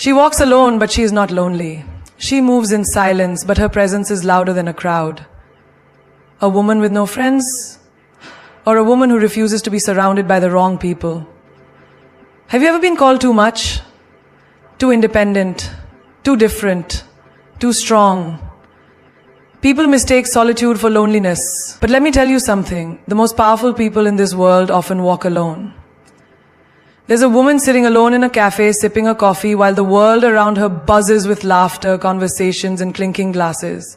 She walks alone, but she is not lonely. She moves in silence, but her presence is louder than a crowd. A woman with no friends, or a woman who refuses to be surrounded by the wrong people. Have you ever been called too much? Too independent, too different, too strong? People mistake solitude for loneliness. But let me tell you something. The most powerful people in this world often walk alone. There's a woman sitting alone in a cafe sipping a coffee while the world around her buzzes with laughter, conversations, and clinking glasses.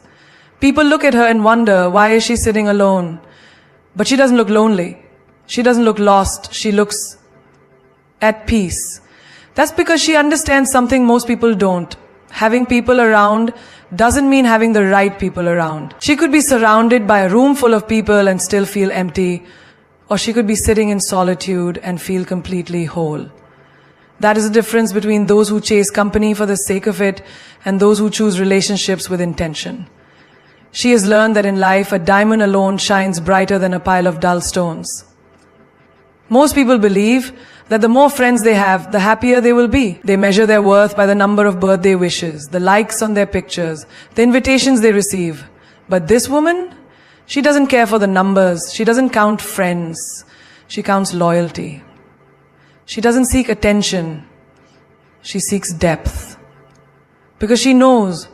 People look at her and wonder, why is she sitting alone? But she doesn't look lonely. She doesn't look lost. She looks at peace. That's because she understands something most people don't. Having people around doesn't mean having the right people around. She could be surrounded by a room full of people and still feel empty, or she could be sitting in solitude and feel completely whole. That is the difference between those who chase company for the sake of it and those who choose relationships with intention. She has learned that in life, a diamond alone shines brighter than a pile of dull stones. Most people believe that the more friends they have, the happier they will be. They measure their worth by the number of birthday wishes, the likes on their pictures, the invitations they receive. But this woman, she doesn't care for the numbers. She doesn't count friends. She counts loyalty. She doesn't seek attention. She seeks depth. Because she knows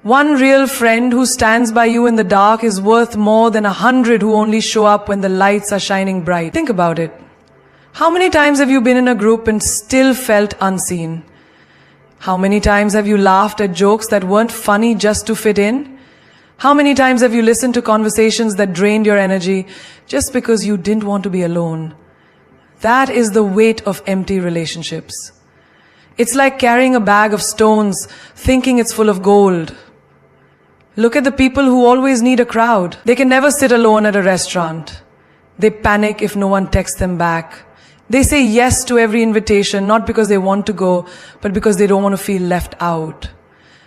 one real friend who stands by you in the dark is worth more than 100 who only show up when the lights are shining bright. Think about it. How many times have you been in a group and still felt unseen? How many times have you laughed at jokes that weren't funny just to fit in? How many times have you listened to conversations that drained your energy just because you didn't want to be alone? That is the weight of empty relationships. It's like carrying a bag of stones, thinking it's full of gold. Look at the people who always need a crowd. They can never sit alone at a restaurant. They panic if no one texts them back. They say yes to every invitation, not because they want to go, but because they don't want to feel left out.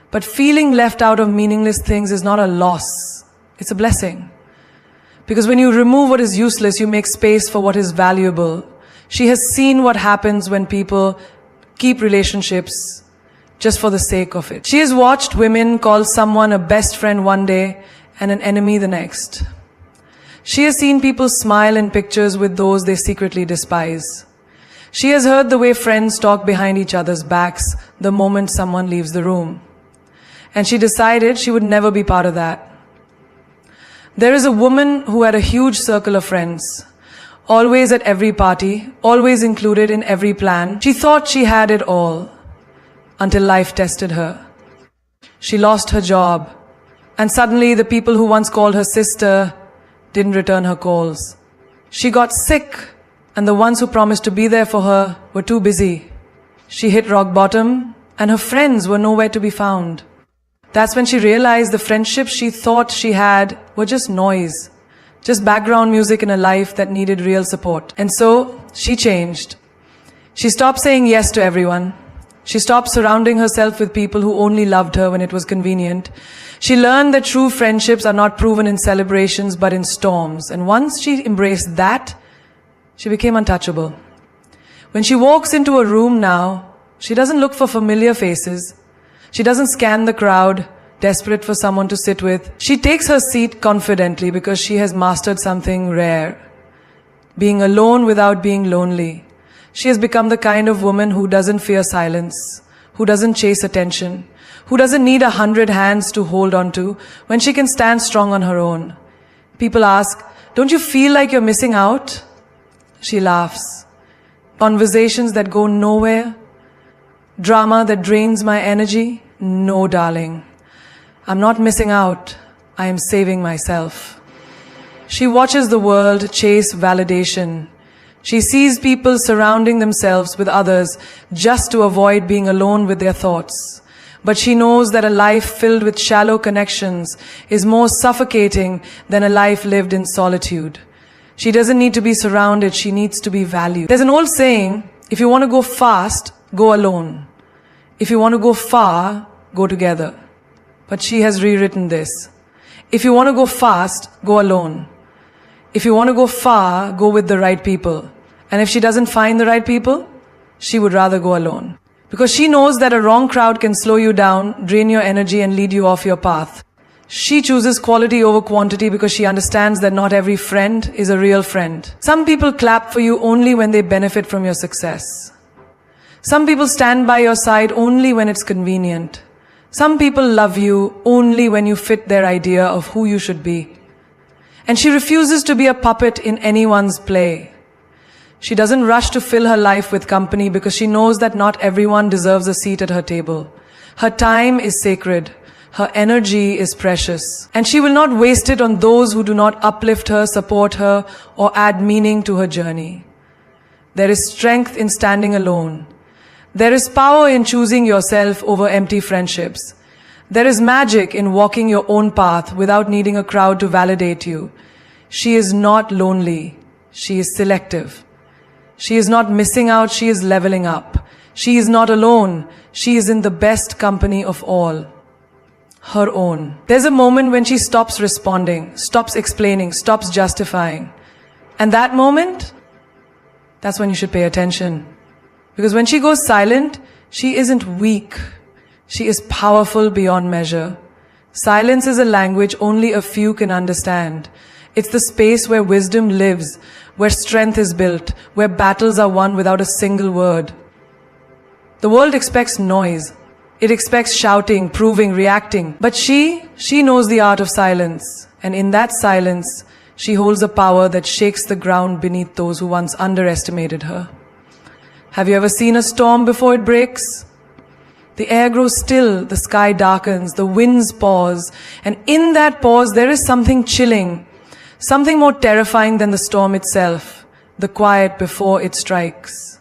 But feeling left out of meaningless things is not a loss. It's a blessing. Because when you remove what is useless, you make space for what is valuable. She has seen what happens when people keep relationships just for the sake of it. She has watched women call someone a best friend one day and an enemy the next. She has seen people smile in pictures with those they secretly despise. She has heard the way friends talk behind each other's backs the moment someone leaves the room. And she decided she would never be part of that. There is a woman who had a huge circle of friends, always at every party, always included in every plan. She thought she had it all, until life tested her. She lost her job, and suddenly the people who once called her sister didn't return her calls. She got sick, and the ones who promised to be there for her were too busy. She hit rock bottom, and her friends were nowhere to be found. That's when she realized the friendships she thought she had were just noise, just background music in a life that needed real support. And so, she changed. She stopped saying yes to everyone. She stopped surrounding herself with people who only loved her when it was convenient. She learned that true friendships are not proven in celebrations but in storms. And once she embraced that, she became untouchable. When she walks into a room now, she doesn't look for familiar faces. She doesn't scan the crowd, desperate for someone to sit with. She takes her seat confidently because she has mastered something rare. Being alone without being lonely. She has become the kind of woman who doesn't fear silence, who doesn't chase attention, who doesn't need 100 hands to hold on to when she can stand strong on her own. People ask, "Don't you feel like you're missing out?" She laughs. Conversations that go nowhere? Drama that drains my energy? No, darling. I'm not missing out. I am saving myself. She watches the world chase validation. She sees people surrounding themselves with others just to avoid being alone with their thoughts. But she knows that a life filled with shallow connections is more suffocating than a life lived in solitude. She doesn't need to be surrounded, she needs to be valued. There's an old saying, if you want to go fast, go alone. If you want to go far, go together. But she has rewritten this. If you want to go fast, go alone. If you want to go far, go with the right people. And if she doesn't find the right people, she would rather go alone. Because she knows that a wrong crowd can slow you down, drain your energy, and lead you off your path. She chooses quality over quantity because she understands that not every friend is a real friend. Some people clap for you only when they benefit from your success. Some people stand by your side only when it's convenient. Some people love you only when you fit their idea of who you should be. And she refuses to be a puppet in anyone's play. She doesn't rush to fill her life with company because she knows that not everyone deserves a seat at her table. Her time is sacred. Her energy is precious. And she will not waste it on those who do not uplift her, support her, or add meaning to her journey. There is strength in standing alone. There is power in choosing yourself over empty friendships. There is magic in walking your own path without needing a crowd to validate you. She is not lonely. She is selective. She is not missing out. She is leveling up. She is not alone. She is in the best company of all. Her own. There's a moment when she stops responding, stops explaining, stops justifying. And that moment, that's when you should pay attention. Because when she goes silent, she isn't weak. She is powerful beyond measure. Silence is a language only a few can understand. It's the space where wisdom lives, where strength is built, where battles are won without a single word. The world expects noise. It expects shouting, proving, reacting. But she knows the art of silence. And in that silence, she holds a power that shakes the ground beneath those who once underestimated her. Have you ever seen a storm before it breaks? The air grows still, the sky darkens, the winds pause. And in that pause, there is something chilling, something more terrifying than the storm itself, the quiet before it strikes.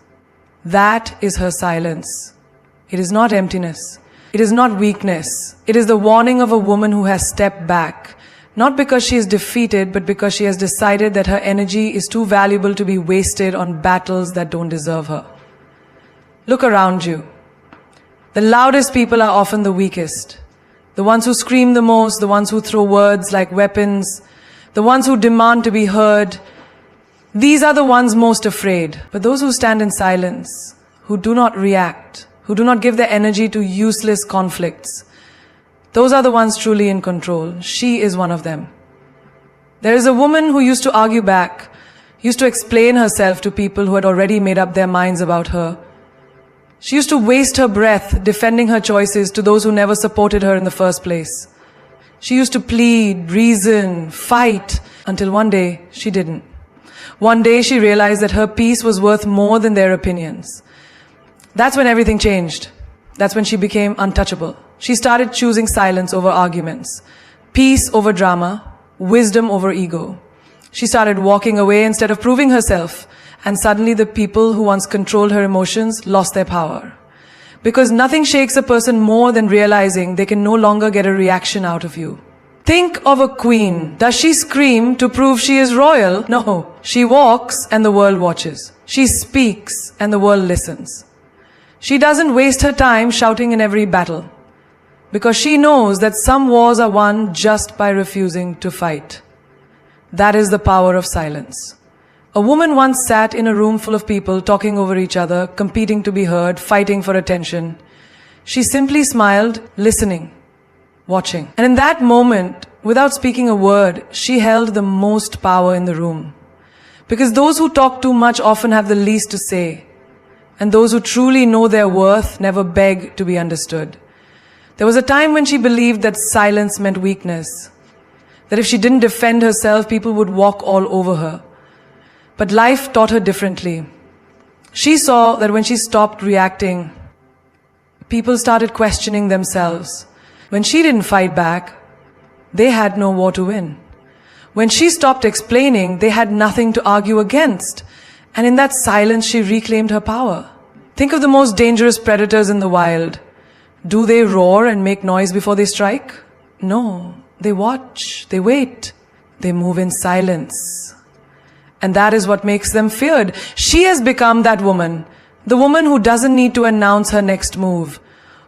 That is her silence. It is not emptiness. It is not weakness. It is the warning of a woman who has stepped back, not because she is defeated, but because she has decided that her energy is too valuable to be wasted on battles that don't deserve her. Look around you. The loudest people are often the weakest. The ones who scream the most, the ones who throw words like weapons, the ones who demand to be heard. These are the ones most afraid. But those who stand in silence, who do not react, who do not give their energy to useless conflicts, those are the ones truly in control. She is one of them. There is a woman who used to argue back, used to explain herself to people who had already made up their minds about her. She used to waste her breath defending her choices to those who never supported her in the first place. She used to plead, reason, fight, until one day she didn't. One day she realized that her peace was worth more than their opinions. That's when everything changed. That's when she became untouchable. She started choosing silence over arguments, peace over drama, wisdom over ego. She started walking away instead of proving herself. And suddenly the people who once controlled her emotions lost their power. Because nothing shakes a person more than realizing they can no longer get a reaction out of you. Think of a queen. Does she scream to prove she is royal? No. She walks and the world watches. She speaks and the world listens. She doesn't waste her time shouting in every battle. Because she knows that some wars are won just by refusing to fight. That is the power of silence. A woman once sat in a room full of people talking over each other, competing to be heard, fighting for attention. She simply smiled, listening, watching. And in that moment, without speaking a word, she held the most power in the room. Because those who talk too much often have the least to say. And those who truly know their worth never beg to be understood. There was a time when she believed that silence meant weakness. That if she didn't defend herself, people would walk all over her. But life taught her differently. She saw that when she stopped reacting, people started questioning themselves. When she didn't fight back, they had no war to win. When she stopped explaining, they had nothing to argue against. And in that silence, she reclaimed her power. Think of the most dangerous predators in the wild. Do they roar and make noise before they strike? No. They watch, they wait, they move in silence. And that is what makes them feared. She has become that woman. The woman who doesn't need to announce her next move.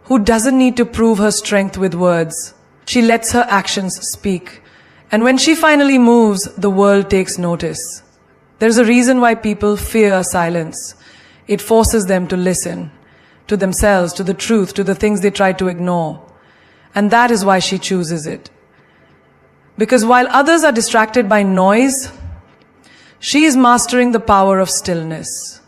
Who doesn't need to prove her strength with words. She lets her actions speak. And when she finally moves, the world takes notice. There's a reason why people fear silence. It forces them to listen. to themselves, to the truth, to the things they try to ignore. And that is why she chooses it. Because while others are distracted by noise, she is mastering the power of stillness.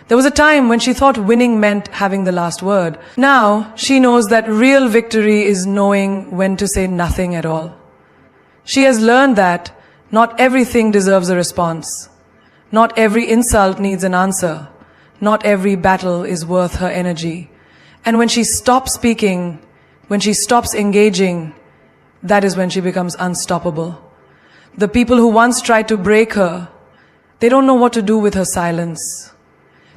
There was a time when she thought winning meant having the last word. Now, she knows that real victory is knowing when to say nothing at all. She has learned that not everything deserves a response. Not every insult needs an answer. Not every battle is worth her energy. And when she stops speaking, when she stops engaging, that is when she becomes unstoppable. The people who once tried to break her, they don't know what to do with her silence.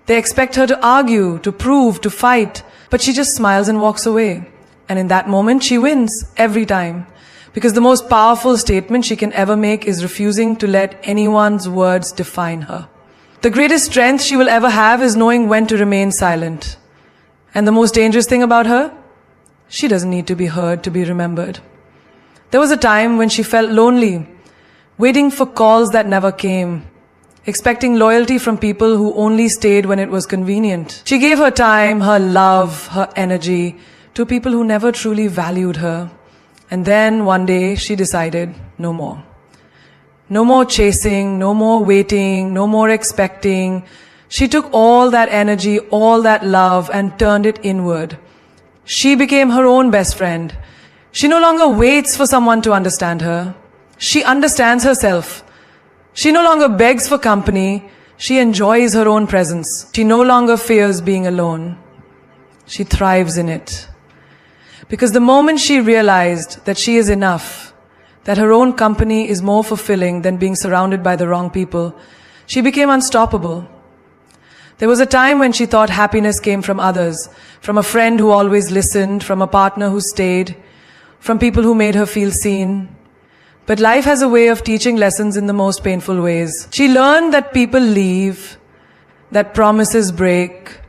They expect her to argue, to prove, to fight, but she just smiles and walks away. And in that moment, she wins every time. Because the most powerful statement she can ever make is refusing to let anyone's words define her. The greatest strength she will ever have is knowing when to remain silent. And the most dangerous thing about her? She doesn't need to be heard to be remembered. There was a time when she felt lonely, waiting for calls that never came, expecting loyalty from people who only stayed when it was convenient. She gave her time, her love, her energy to people who never truly valued her. And then one day she decided, no more. No more chasing, no more waiting, no more expecting. She took all that energy, all that love, and turned it inward. She became her own best friend. She no longer waits for someone to understand her. She understands herself. She no longer begs for company. She enjoys her own presence. She no longer fears being alone. She thrives in it. Because the moment she realized that she is enough, that her own company is more fulfilling than being surrounded by the wrong people, she became unstoppable. There was a time when she thought happiness came from others, from a friend who always listened, from a partner who stayed, from people who made her feel seen. But life has a way of teaching lessons in the most painful ways. She learned that people leave, that promises break,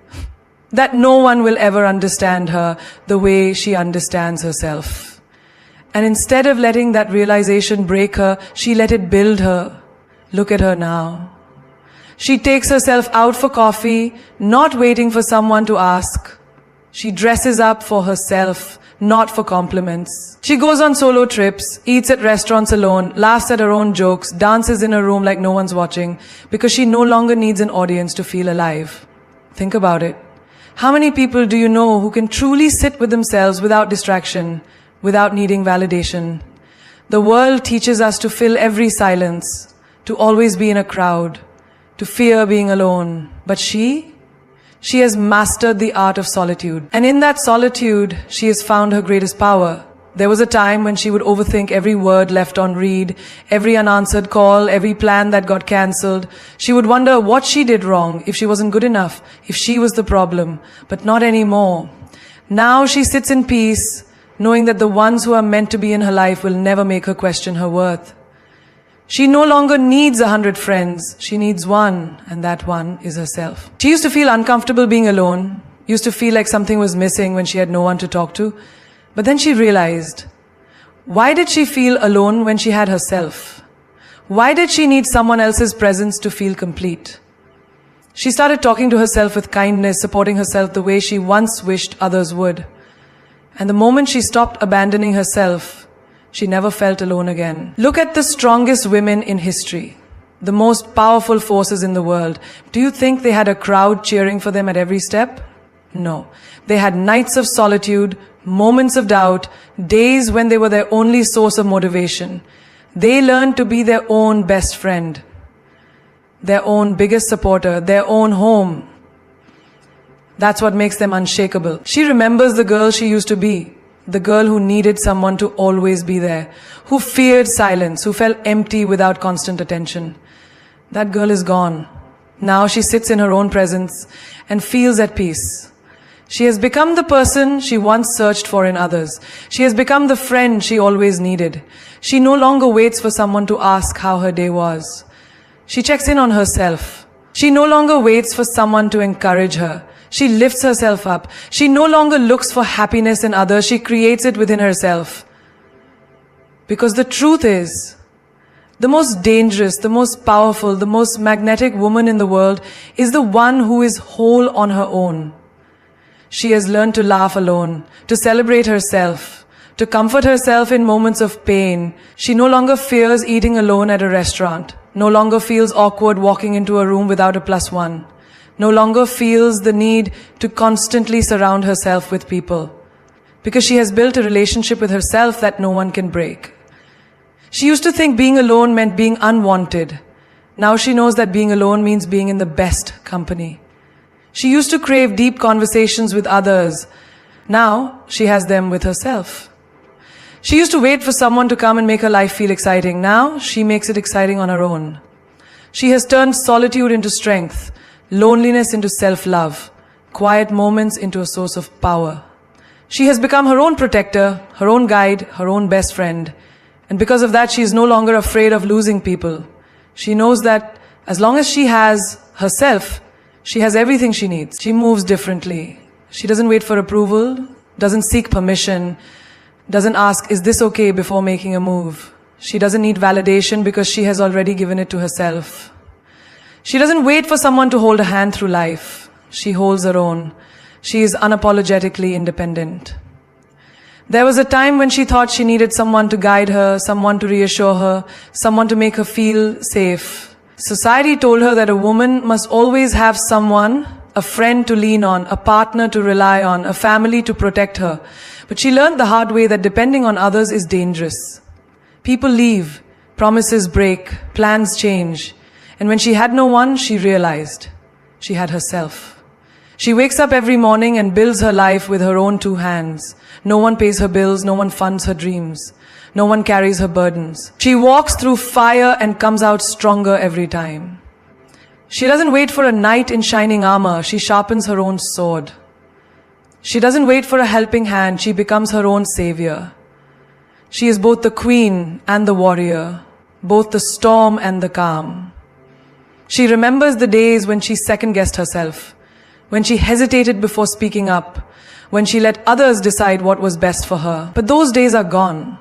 that no one will ever understand her the way she understands herself. And instead of letting that realization break her, she let it build her. Look at her now. She takes herself out for coffee, not waiting for someone to ask. She dresses up for herself, not for compliments. She goes on solo trips, eats at restaurants alone, laughs at her own jokes, dances in her room like no one's watching, because she no longer needs an audience to feel alive. Think about it. How many people do you know who can truly sit with themselves without distraction, without needing validation? The world teaches us to fill every silence, to always be in a crowd, to fear being alone. But she has mastered the art of solitude. And in that solitude, she has found her greatest power. There was a time when she would overthink every word left on read, every unanswered call, every plan that got cancelled. She would wonder what she did wrong, if she wasn't good enough, if she was the problem. But not anymore. Now she sits in peace, knowing that the ones who are meant to be in her life will never make her question her worth. She no longer needs 100 friends. She needs one, and that one is herself. She used to feel uncomfortable being alone, used to feel like something was missing when she had no one to talk to. But then she realized, why did she feel alone when she had herself? Why did she need someone else's presence to feel complete? She started talking to herself with kindness, supporting herself the way she once wished others would. And the moment she stopped abandoning herself, she never felt alone again. Look at the strongest women in history, the most powerful forces in the world. Do you think they had a crowd cheering for them at every step? No. They had nights of solitude, moments of doubt, days when they were their only source of motivation. They learned to be their own best friend, their own biggest supporter, their own home. That's what makes them unshakable. She remembers the girl she used to be. The girl who needed someone to always be there, who feared silence, who felt empty without constant attention. That girl is gone. Now she sits in her own presence and feels at peace. She has become the person she once searched for in others. She has become the friend she always needed. She no longer waits for someone to ask how her day was. She checks in on herself. She no longer waits for someone to encourage her. She lifts herself up. She no longer looks for happiness in others. She creates it within herself. Because the truth is, the most dangerous, the most powerful, the most magnetic woman in the world is the one who is whole on her own. She has learned to laugh alone, to celebrate herself, to comfort herself in moments of pain. She no longer fears eating alone at a restaurant, no longer feels awkward walking into a room without a +1, no longer feels the need to constantly surround herself with people, because she has built a relationship with herself that no one can break. She used to think being alone meant being unwanted. Now she knows that being alone means being in the best company. She used to crave deep conversations with others. Now she has them with herself. She used to wait for someone to come and make her life feel exciting. Now she makes it exciting on her own. She has turned solitude into strength, loneliness into self-love, quiet moments into a source of power. She has become her own protector, her own guide, her own best friend. And because of that, she is no longer afraid of losing people. She knows that as long as she has herself, she has everything she needs. She moves differently. She doesn't wait for approval, doesn't seek permission, doesn't ask, is this okay, before making a move. She doesn't need validation because she has already given it to herself. She doesn't wait for someone to hold her hand through life. She holds her own. She is unapologetically independent. There was a time when she thought she needed someone to guide her, someone to reassure her, someone to make her feel safe. Society told her that a woman must always have someone, a friend to lean on, a partner to rely on, a family to protect her. But she learned the hard way that depending on others is dangerous. People leave, promises break, plans change. And when she had no one, she realized she had herself. She wakes up every morning and builds her life with her own 2 hands. No one pays her bills, no one funds her dreams. No one carries her burdens. She walks through fire and comes out stronger every time. She doesn't wait for a knight in shining armor, she sharpens her own sword. She doesn't wait for a helping hand, she becomes her own savior. She is both the queen and the warrior, both the storm and the calm. She remembers the days when she second-guessed herself, when she hesitated before speaking up, when she let others decide what was best for her. But those days are gone.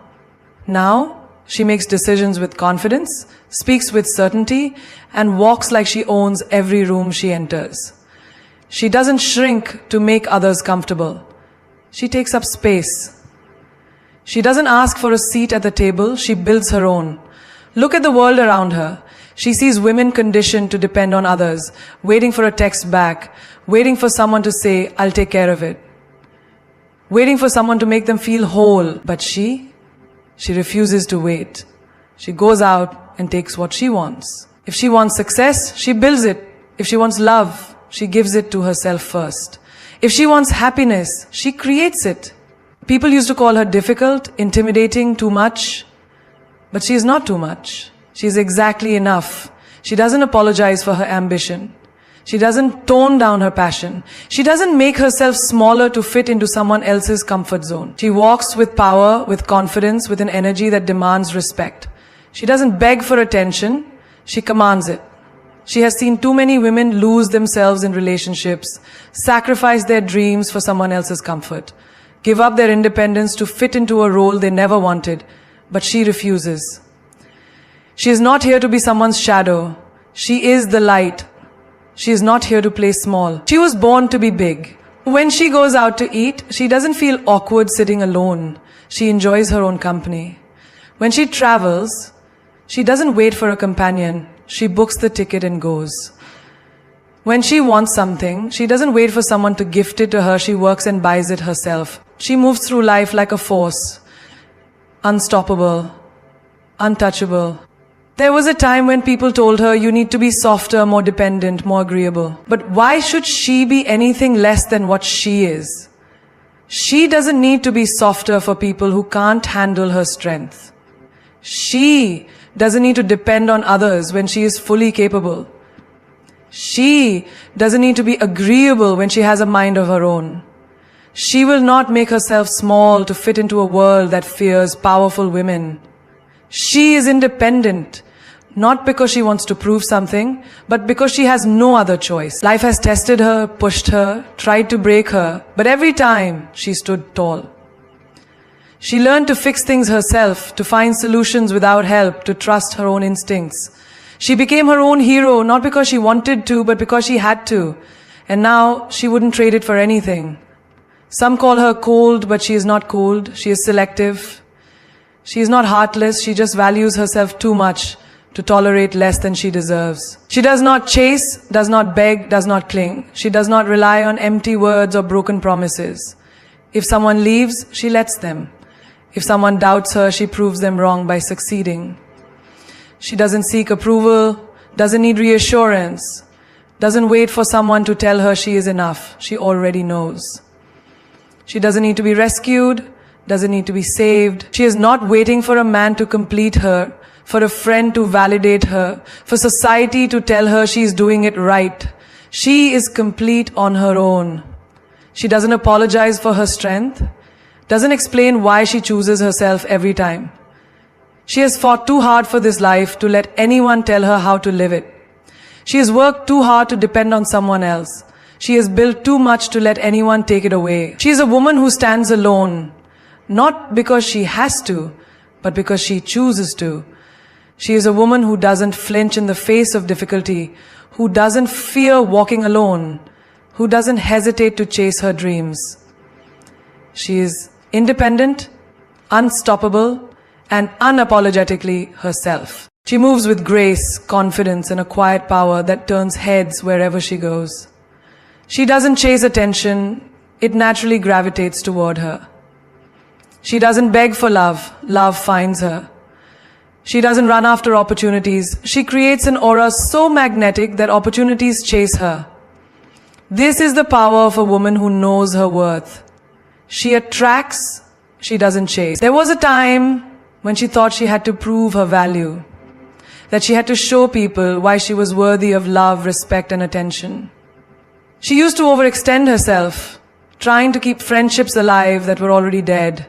Now, she makes decisions with confidence, speaks with certainty, and walks like she owns every room she enters. She doesn't shrink to make others comfortable. She takes up space. She doesn't ask for a seat at the table, she builds her own. Look at the world around her. She sees women conditioned to depend on others, waiting for a text back, waiting for someone to say, I'll take care of it, waiting for someone to make them feel whole. But she refuses to wait. She goes out and takes what she wants. If she wants success, she builds it. If she wants love, she gives it to herself first. If she wants happiness, she creates it. People used to call her difficult, intimidating, too much. But she is not too much. She is exactly enough. She doesn't apologize for her ambition. She doesn't tone down her passion. She doesn't make herself smaller to fit into someone else's comfort zone. She walks with power, with confidence, with an energy that demands respect. She doesn't beg for attention. She commands it. She has seen too many women lose themselves in relationships, sacrifice their dreams for someone else's comfort, give up their independence to fit into a role they never wanted, but she refuses. She is not here to be someone's shadow. She is the light. She is not here to play small. She was born to be big. When she goes out to eat, she doesn't feel awkward sitting alone. She enjoys her own company. When she travels, she doesn't wait for a companion. She books the ticket and goes. When she wants something, she doesn't wait for someone to gift it to her. She works and buys it herself. She moves through life like a force. Unstoppable. Untouchable. There was a time when people told her, you need to be softer, more dependent, more agreeable. But why should she be anything less than what she is? She doesn't need to be softer for people who can't handle her strength. She doesn't need to depend on others when she is fully capable. She doesn't need to be agreeable when she has a mind of her own. She will not make herself small to fit into a world that fears powerful women. She is independent. Not because she wants to prove something, but because she has no other choice. Life has tested her, pushed her, tried to break her, but every time she stood tall. She learned to fix things herself, to find solutions without help, to trust her own instincts. She became her own hero, not because she wanted to, but because she had to. And now she wouldn't trade it for anything. Some call her cold, but she is not cold. She is selective. She is not heartless. She just values herself too much to tolerate less than she deserves. She does not chase, does not beg, does not cling. She does not rely on empty words or broken promises. If someone leaves, she lets them. If someone doubts her, she proves them wrong by succeeding. She doesn't seek approval, doesn't need reassurance, doesn't wait for someone to tell her she is enough. She already knows. She doesn't need to be rescued, doesn't need to be saved. She is not waiting for a man to complete her, for a friend to validate her, for society to tell her she is doing it right. She is complete on her own. She doesn't apologize for her strength, doesn't explain why she chooses herself every time. She has fought too hard for this life to let anyone tell her how to live it. She has worked too hard to depend on someone else. She has built too much to let anyone take it away. She is a woman who stands alone, not because she has to, but because she chooses to. She is a woman who doesn't flinch in the face of difficulty, who doesn't fear walking alone, who doesn't hesitate to chase her dreams. She is independent, unstoppable, and unapologetically herself. She moves with grace, confidence, and a quiet power that turns heads wherever she goes. She doesn't chase attention, it naturally gravitates toward her. She doesn't beg for love, love finds her. She doesn't run after opportunities, she creates an aura so magnetic that opportunities chase her. This is the power of a woman who knows her worth. She attracts, she doesn't chase. There was a time when she thought she had to prove her value, that she had to show people why she was worthy of love, respect, and attention. She used to overextend herself, trying to keep friendships alive that were already dead,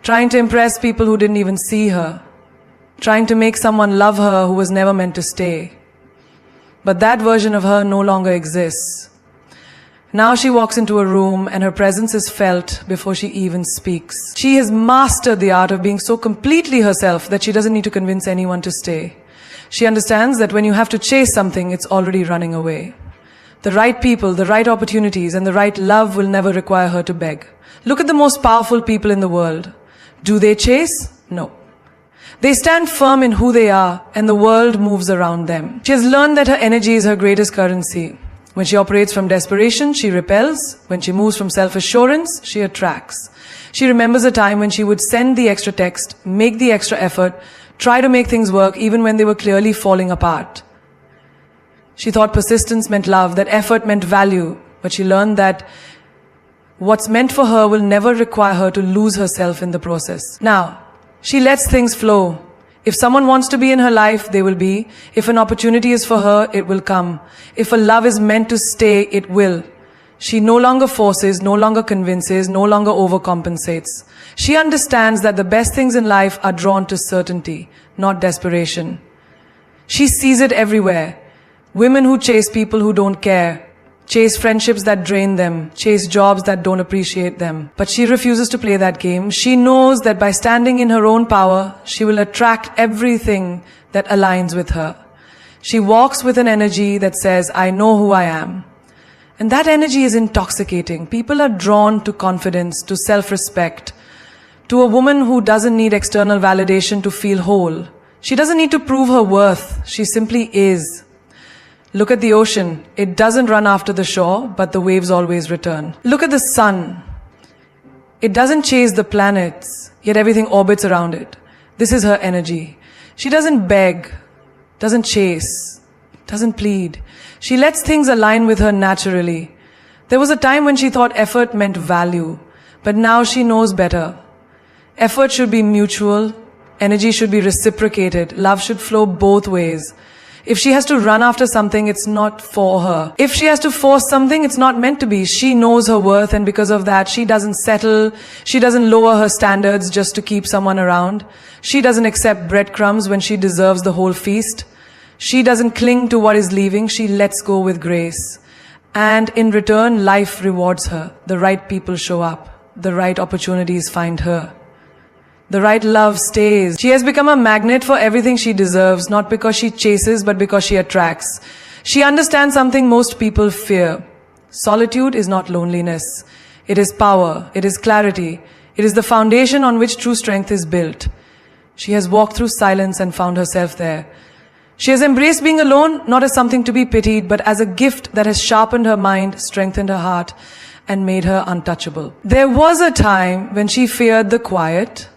trying to impress people who didn't even see her, trying to make someone love her who was never meant to stay. But that version of her no longer exists. Now she walks into a room and her presence is felt before she even speaks. She has mastered the art of being so completely herself that she doesn't need to convince anyone to stay. She understands that when you have to chase something, it's already running away. The right people, the right opportunities, and the right love will never require her to beg. Look at the most powerful people in the world. Do they chase? No. They stand firm in who they are, and the world moves around them. She has learned that her energy is her greatest currency. When she operates from desperation, she repels. When she moves from self-assurance, she attracts. She remembers a time when she would send the extra text, make the extra effort, try to make things work even when they were clearly falling apart. She thought persistence meant love, that effort meant value, but she learned that what's meant for her will never require her to lose herself in the process. Now, she lets things flow. If someone wants to be in her life, they will be. If an opportunity is for her, it will come. If a love is meant to stay, it will. She no longer forces, no longer convinces, no longer overcompensates. She understands that the best things in life are drawn to certainty, not desperation. She sees it everywhere. Women who chase people who don't care, chase friendships that drain them, chase jobs that don't appreciate them. But she refuses to play that game. She knows that by standing in her own power, she will attract everything that aligns with her. She walks with an energy that says, I know who I am. And that energy is intoxicating. People are drawn to confidence, to self-respect, to a woman who doesn't need external validation to feel whole. She doesn't need to prove her worth. She simply is. Look at the ocean. It doesn't run after the shore, but the waves always return. Look at the sun. It doesn't chase the planets, yet everything orbits around it. This is her energy. She doesn't beg, doesn't chase, doesn't plead. She lets things align with her naturally. There was a time when she thought effort meant value, but now she knows better. Effort should be mutual, energy should be reciprocated, love should flow both ways. If she has to run after something, it's not for her. If she has to force something, it's not meant to be. She knows her worth, and because of that, she doesn't settle. She doesn't lower her standards just to keep someone around. She doesn't accept breadcrumbs when she deserves the whole feast. She doesn't cling to what is leaving. She lets go with grace. And in return, life rewards her. The right people show up. The right opportunities find her. The right love stays. She has become a magnet for everything she deserves, not because she chases, but because she attracts. She understands something most people fear. Solitude is not loneliness. It is power. It is clarity. It is the foundation on which true strength is built. She has walked through silence and found herself there. She has embraced being alone, not as something to be pitied, but as a gift that has sharpened her mind, strengthened her heart, and made her untouchable. There was a time when she feared the quiet,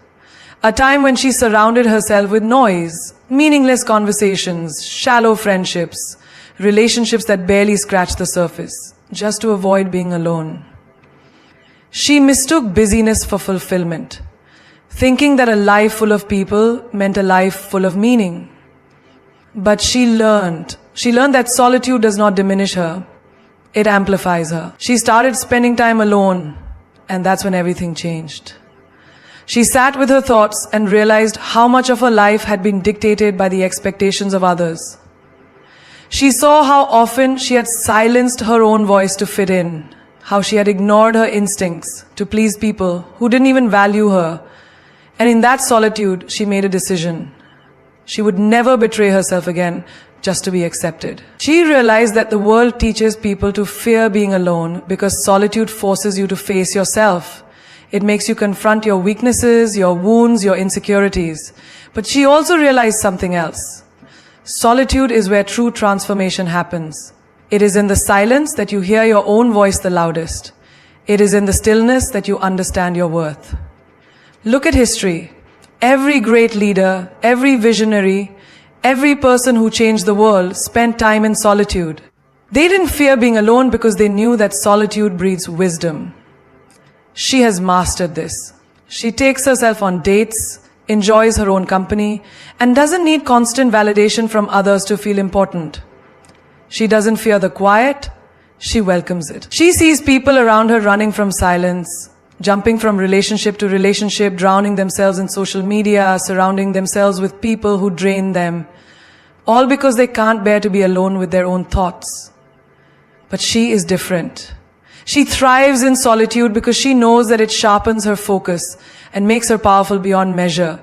a time when she surrounded herself with noise, meaningless conversations, shallow friendships, relationships that barely scratched the surface, just to avoid being alone. She mistook busyness for fulfillment, thinking that a life full of people meant a life full of meaning. But she learned that solitude does not diminish her. It amplifies her. She started spending time alone, and that's when everything changed. She sat with her thoughts and realized how much of her life had been dictated by the expectations of others. She saw how often she had silenced her own voice to fit in, how she had ignored her instincts to please people who didn't even value her. And in that solitude, she made a decision. She would never betray herself again just to be accepted. She realized that the world teaches people to fear being alone because solitude forces you to face yourself. It makes you confront your weaknesses, your wounds, your insecurities. But she also realized something else. Solitude is where true transformation happens. It is in the silence that you hear your own voice the loudest. It is in the stillness that you understand your worth. Look at history. Every great leader, every visionary, every person who changed the world spent time in solitude. They didn't fear being alone because they knew that solitude breeds wisdom. She has mastered this. She takes herself on dates, enjoys her own company, and doesn't need constant validation from others to feel important. She doesn't fear the quiet, she welcomes it. She sees people around her running from silence, jumping from relationship to relationship, drowning themselves in social media, surrounding themselves with people who drain them, all because they can't bear to be alone with their own thoughts. But she is different. She thrives in solitude because she knows that it sharpens her focus and makes her powerful beyond measure.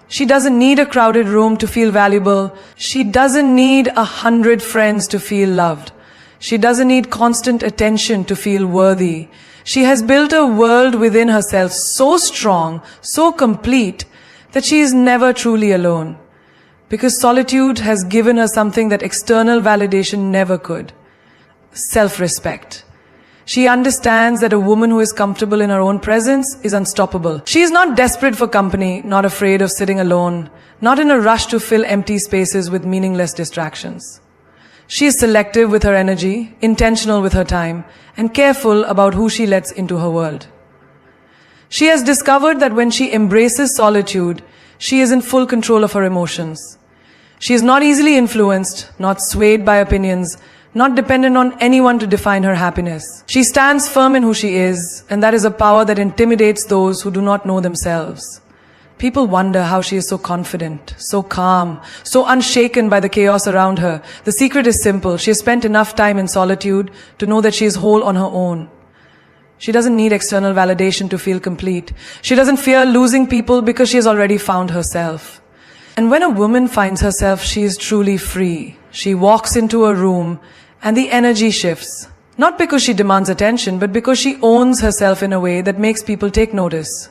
She doesn't need a crowded room to feel valuable. She doesn't need 100 friends to feel loved. She doesn't need constant attention to feel worthy. She has built a world within herself so strong, so complete, that she is never truly alone. Because solitude has given her something that external validation never could. Self-respect. She understands that a woman who is comfortable in her own presence is unstoppable. She is not desperate for company, not afraid of sitting alone, not in a rush to fill empty spaces with meaningless distractions. She is selective with her energy, intentional with her time, and careful about who she lets into her world. She has discovered that when she embraces solitude, she is in full control of her emotions. She is not easily influenced, not swayed by opinions, not dependent on anyone to define her happiness. She stands firm in who she is, and that is a power that intimidates those who do not know themselves. People wonder how she is so confident, so calm, so unshaken by the chaos around her. The secret is simple. She has spent enough time in solitude to know that she is whole on her own. She doesn't need external validation to feel complete. She doesn't fear losing people because she has already found herself. And when a woman finds herself, she is truly free. She walks into a room and the energy shifts. Not because she demands attention, but because she owns herself in a way that makes people take notice.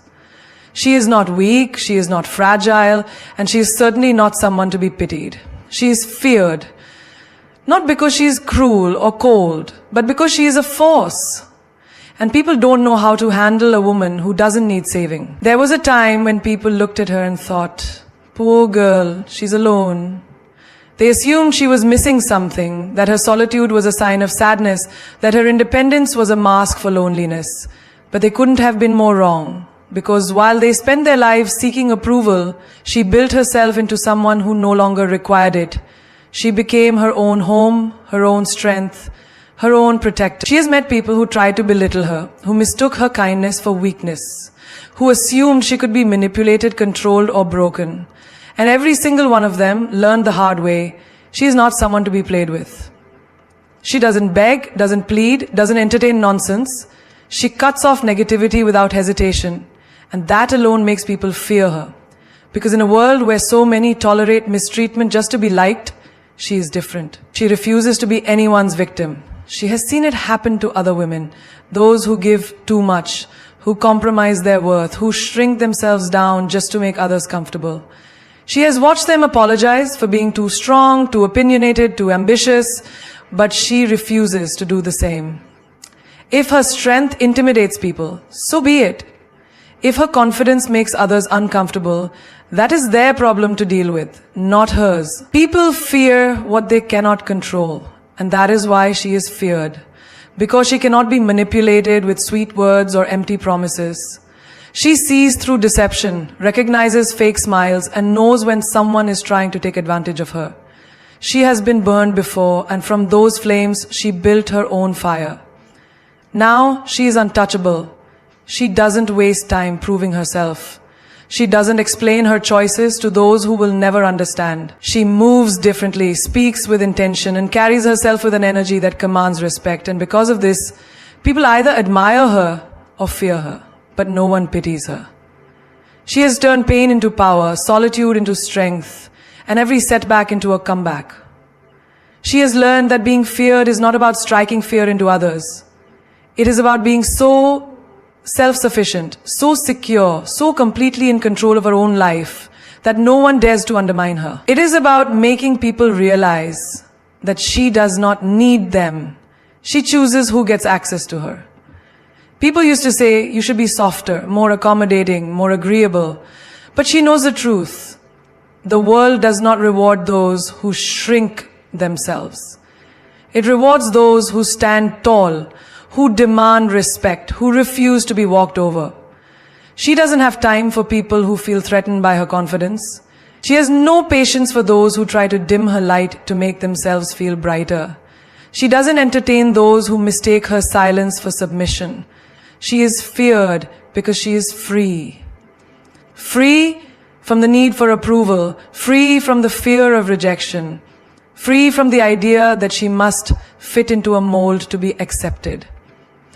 She is not weak, she is not fragile, and she is certainly not someone to be pitied. She is feared. Not because she is cruel or cold, but because she is a force. And people don't know how to handle a woman who doesn't need saving. There was a time when people looked at her and thought, poor girl, she's alone. They assumed she was missing something, that her solitude was a sign of sadness, that her independence was a mask for loneliness. But they couldn't have been more wrong, because while they spent their lives seeking approval, she built herself into someone who no longer required it. She became her own home, her own strength, her own protector. She has met people who tried to belittle her, who mistook her kindness for weakness, who assumed she could be manipulated, controlled, or broken. And every single one of them learned the hard way. She is not someone to be played with. She doesn't beg, doesn't plead, doesn't entertain nonsense. She cuts off negativity without hesitation. And that alone makes people fear her. Because in a world where so many tolerate mistreatment just to be liked, she is different. She refuses to be anyone's victim. She has seen it happen to other women, those who give too much, who compromise their worth, who shrink themselves down just to make others comfortable. She has watched them apologize for being too strong, too opinionated, too ambitious, but she refuses to do the same. If her strength intimidates people, so be it. If her confidence makes others uncomfortable, that is their problem to deal with, not hers. People fear what they cannot control, and that is why she is feared, because she cannot be manipulated with sweet words or empty promises. She sees through deception, recognizes fake smiles, and knows when someone is trying to take advantage of her. She has been burned before, and from those flames, she built her own fire. Now, she is untouchable. She doesn't waste time proving herself. She doesn't explain her choices to those who will never understand. She moves differently, speaks with intention, and carries herself with an energy that commands respect. And because of this, people either admire her or fear her, but no one pities her. She has turned pain into power, solitude into strength, and every setback into a comeback. She has learned that being feared is not about striking fear into others. It is about being so self-sufficient, so secure, so completely in control of her own life that no one dares to undermine her. It is about making people realize that she does not need them. She chooses who gets access to her. People used to say you should be softer, more accommodating, more agreeable. But she knows the truth. The world does not reward those who shrink themselves. It rewards those who stand tall, who demand respect, who refuse to be walked over. She doesn't have time for people who feel threatened by her confidence. She has no patience for those who try to dim her light to make themselves feel brighter. She doesn't entertain those who mistake her silence for submission. She is feared because she is free. Free from the need for approval, free from the fear of rejection, free from the idea that she must fit into a mold to be accepted.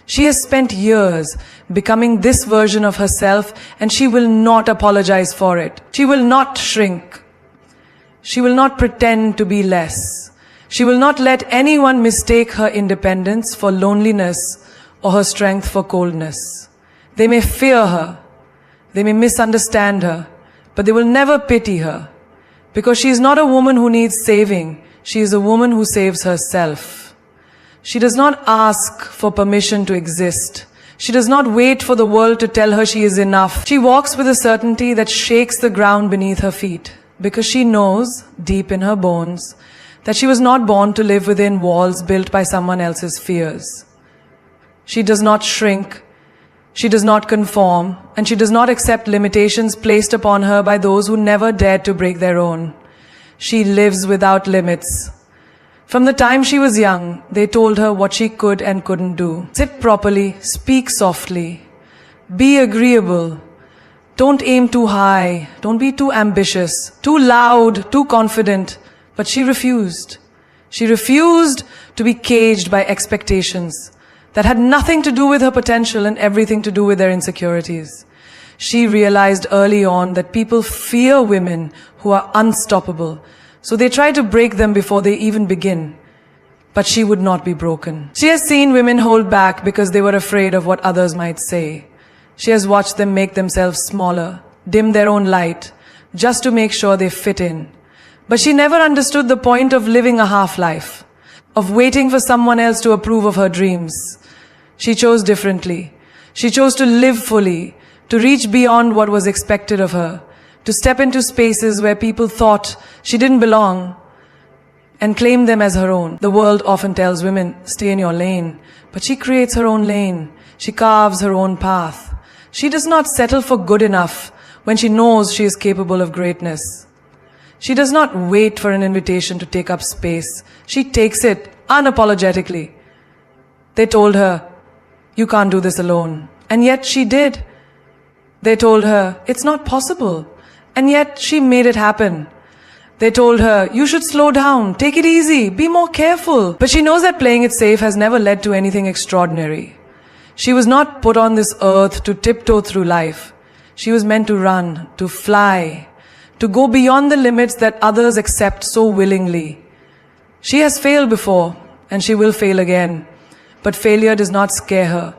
She has spent years becoming this version of herself, and she will not apologize for it. She will not shrink. She will not pretend to be less. She will not let anyone mistake her independence for loneliness or her strength for coldness. They may fear her. They may misunderstand her, but they will never pity her, because she is not a woman who needs saving. She is a woman who saves herself. She does not ask for permission to exist. She does not wait for the world to tell her she is enough. She walks with a certainty that shakes the ground beneath her feet, because she knows, deep in her bones, that she was not born to live within walls built by someone else's fears. She does not shrink. She does not conform, and she does not accept limitations placed upon her by those who never dared to break their own. She lives without limits. From the time she was young, they told her what she could and couldn't do. Sit properly, speak softly, be agreeable, don't aim too high, don't be too ambitious, too loud, too confident. But she refused. She refused to be caged by expectations that had nothing to do with her potential and everything to do with their insecurities. She realized early on that people fear women who are unstoppable, so they try to break them before they even begin. But she would not be broken. She has seen women hold back because they were afraid of what others might say. She has watched them make themselves smaller, dim their own light, just to make sure they fit in. But she never understood the point of living a half-life, of waiting for someone else to approve of her dreams. She chose differently. She chose to live fully, to reach beyond what was expected of her, to step into spaces where people thought she didn't belong and claim them as her own. The world often tells women, stay in your lane, but she creates her own lane. She carves her own path. She does not settle for good enough when she knows she is capable of greatness. She does not wait for an invitation to take up space. She takes it unapologetically. They told her, you can't do this alone. And yet she did. They told her, it's not possible. And yet she made it happen. They told her, you should slow down, take it easy, be more careful. But she knows that playing it safe has never led to anything extraordinary. She was not put on this earth to tiptoe through life. She was meant to run, to fly, to go beyond the limits that others accept so willingly. She has failed before, and she will fail again. But failure does not scare her.